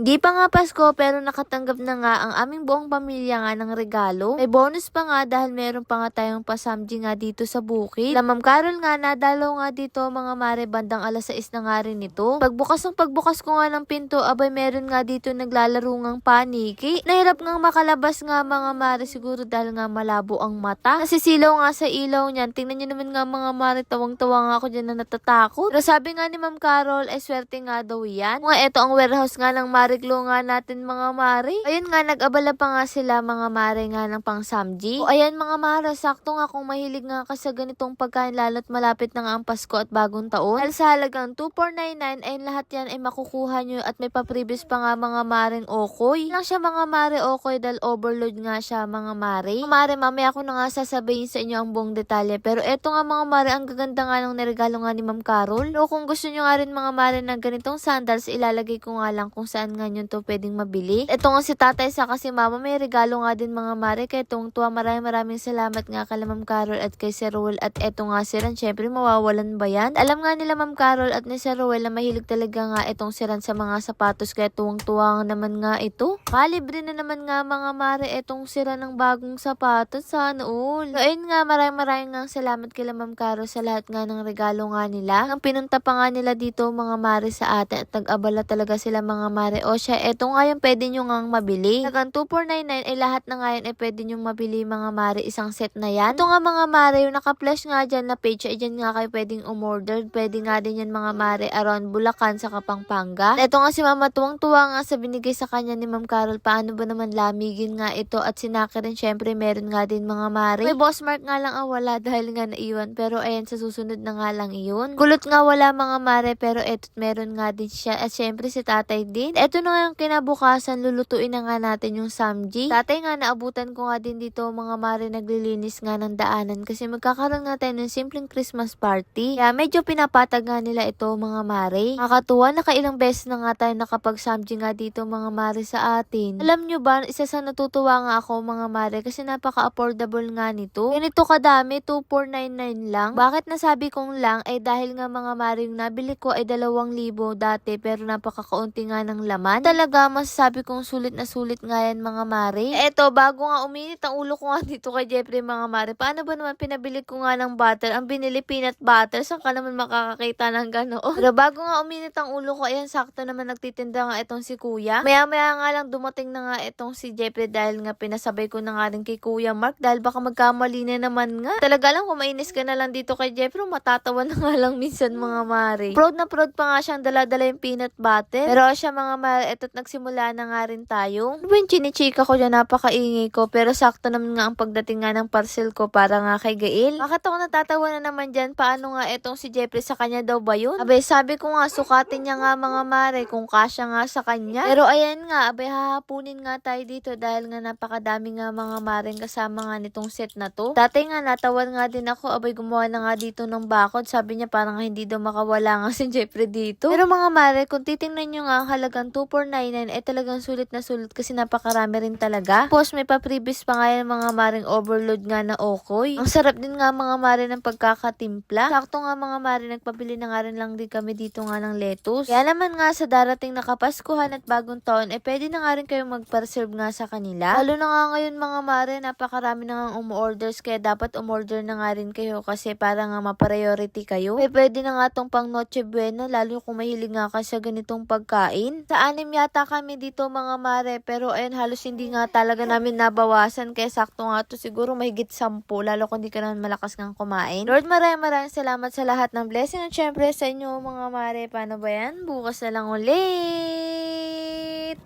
Hindi pa nga Pasko pero nakatanggap na nga ang aming buong pamilya nga ng regalo. May bonus pa nga dahil meron pa nga tayong pasamji nga dito sa bukid. Ma'am Carol nga nadalaw nga dito mga mare bandang alas 6 na nga rin ito. Pagbukas ko nga ng pinto, abay meron nga dito naglalaro ngang paniki. Nahirap ngang makalabas nga mga mare siguro dahil nga malabo ang mata. Nasisilaw nga sa ilaw niyan. Tingnan niyo naman nga mga mare, tawang-tawa nga ako dyan na natatakot. Pero sabi nga ni Ma'am Carol, ay swerte nga daw yan. Nga eto ang warehouse nga ng Mariglo nga natin mga mare. Ayun nga, nag-abala pa nga sila mga mare nga ng pang samji. O ayan mga mare, sakto nga kung mahilig nga ka sa ganitong pagkain lalo't malapit na nga ang Pasko at bagong taon. Dahil sa halagang 2,499 ay lahat yan ay makukuha nyo at may papribis pa nga mga maring okoy. Lang siya mga mare okoy dahil overload nga siya mga mare. Mga mare, mamaya ko na nga sasabihin sa inyo ang buong detalye. Pero eto nga mga mare, ang gaganda nga ng niregalo nga ni Ma'am Carol. O kung gusto nyo nga rin mga mare ng ganitong sandals, ilalagay ko nga lang kung saan nga nyo to pwedeng mabili. Ito nga si tatay sa kasi mama may regalo nga din mga mare kaya tuwang-tuwa. Maraming salamat nga kay Ma'am Carol at kay Sir Ruel at eto nga siran. Syempre mawawalan ba yan? Alam nga nila Ma'am Carol at ni Sir Ruel na mahilig talaga nga itong siran sa mga sapatos kaya tuwang-tuwa naman nga ito. Kalibre na naman nga mga mare itong siran ng bagong sapatos. Sana all. So ayun nga maraming nga salamat kay Ma'am Carol sa lahat nga ng regalo nga nila. Ang pinunta pa nga nila dito mga mare sa atin at nag-abala talaga sila mga mare. O siya, eto nga yung pwede nyo nga mabili. Hanggang 2,499 ay lahat na nga yun ay pwede nyo mabili mga mare. Isang set na yan. Ito nga mga mare, yung naka-flash nga dyan na page ay dyan nga kayo pwedeng umorder. Pwede nga din yan mga mare around Bulacan sa Kapampangan. Ito nga si mama tuwang-tuwa nga sa binigay sa kanya ni Ma'am Carol. Paano ba naman lamigin nga ito at sinaki rin syempre meron nga din mga mare. May boss mark nga lang ang wala dahil nga naiwan. Pero ayan sa susunod na nga lang iyon. Kulot nga wala mga mare pero eto meron nga din siya at syempre si tatay din. Eto na nga yung kinabukasan, lulutuin na nga natin yung samji. Tatay nga naabutan ko nga din dito mga mare naglilinis nga ng daanan kasi magkakaroon nga tayo ng simpleng Christmas party. Kaya medyo pinapatag nga nila ito mga mare. Nakakatuwa, nakailang beses na nga tayo nakapag-samji nga dito mga mare sa atin. Alam nyo ba, isa sa natutuwa nga ako mga mare kasi napaka-affordable nga nito. Ganito kadami, 2,499 lang. Bakit nasabi kong lang ay dahil nga mga mare yung nabili ko ay 2,000 dati pero napakakaunti nga ng laman. Talaga masasabi kong sulit na sulit nga yan mga mare. Eto, bago nga uminit ang ulo ko nga dito kay Jeffrey mga mare. Paano ba naman pinabili ko nga ng butter? Ang binili peanut butter. Saan ka naman makakakita ng ganoon? Pero bago nga uminit ang ulo ko, ayan sakto naman nagtitinda nga itong si kuya. Maya-maya nga lang dumating na nga itong si Jeffrey dahil nga pinasabay ko na nga rin kay Kuya Mark dahil baka magkamali na naman nga. Talaga lang kung mainis ka na lang dito kay Jeffrey, matatawa na nga lang minsan mga mare. Proud na proud pa nga siyang dala-dala yung peanut butter. Pero siya mga mare, eto't nagsimula na nga rin tayo. Ano ba yung chinichika ko dyan, napakaingay ko. Pero sakto naman nga ang pagdating nga ng parcel ko para nga kay Gail. Bakit ako natatawa na naman dyan? Paano nga etong si Jeffrey sa kanya daw ba yun? Abay, sabi ko nga, sukatin niya nga mga mare kung kasya nga sa kanya. Pero ayan nga, abay, hahapunin nga tayo dito dahil nga napakadami nga mga mare kasama nga nitong set na to. Dati nga, natawan nga din ako, abay, gumawa na nga dito ng bakod. Sabi niya parang hindi daw makawala nga si Jeffrey dito. Pero mga mare, kung titingnan nyo nga ang halagang 2,499 ay talagang sulit na sulit kasi napakarami rin talaga. Tapos may pa-previous pa nga yan mga maring overload nga na okoy. Ang sarap din nga mga mare ng pagkakatimpla. Sakto nga mga mare, nagpabili na nga rin lang din kami dito nga ng lettuce. Kaya naman nga sa darating na Kapaskuhan at bagong taon, eh pwede na nga rin kayong mag-reserve nga sa kanila. Lalo na nga ngayon mga mare, napakarami na nga umu-orders kaya dapat umorder na nga rin kayo kasi para nga ma-priority kayo. Eh pwede na nga tong pang Noche Buena lalo kung mahilig nga ka sa ganitong pagkain. Sa 6 yata kami dito mga mare pero ayun halos hindi nga talaga namin nabawasan kaya sakto nga to siguro mahigit 10 lalo kung hindi ka naman malakas ngang kumain. Lord maraming salamat sa lahat ng blessing at syempre sa inyo mga mare. Paano ba yan? Bukas na lang ulit.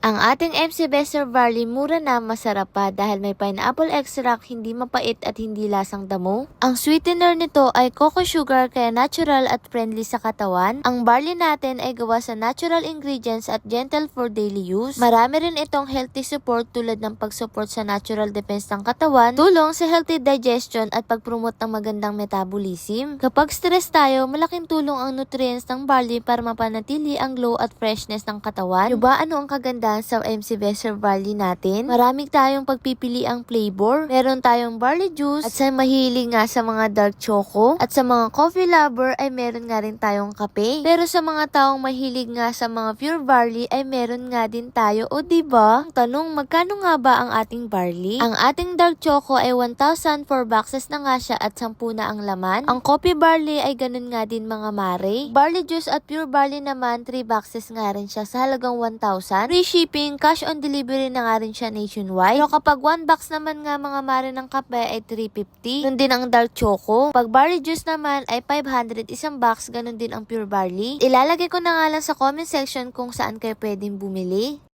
Ang ating MC Bester Barley mura na masarap pa dahil may pineapple extract, hindi mapait at hindi lasang damo. Ang sweetener nito ay cocoa sugar kaya natural at friendly sa katawan. Ang barley natin ay gawa sa natural ingredients at gentle for daily use. Marami rin itong healthy support tulad ng pag-support sa natural defense ng katawan, tulong sa healthy digestion at pag-promote ng magandang metabolism. Kapag stress tayo, malaking tulong ang nutrients ng barley para mapanatili ang glow at freshness ng katawan. Ano ba ano ang kagandahan yan sa MC Besser Barley natin. Marami tayong pagpipiliang flavor. Meron tayong barley juice at sa mahilig nga sa mga dark choco at sa mga coffee lover ay meron nga rin tayong kape. Pero sa mga taong mahilig nga sa mga pure barley ay meron nga din tayo. O diba? Tanong, magkano nga ba ang ating barley? Ang ating dark choco ay 1,000 4 boxes na nga siya at 10 na ang laman. Ang coffee barley ay ganun nga din mga mare. Barley juice at pure barley naman 3 boxes nga rin siya sa halagang 1,000. Free shipping, cash on delivery na nga rin siya nationwide. So kapag 1 box naman nga mga mare ng kape ay 350. Ganun din ang dark choco. Pag barley juice naman ay 500 isang box, ganun din ang pure barley. Ilalagay ko na nga lang sa comment section kung saan kayo pwedeng bumili.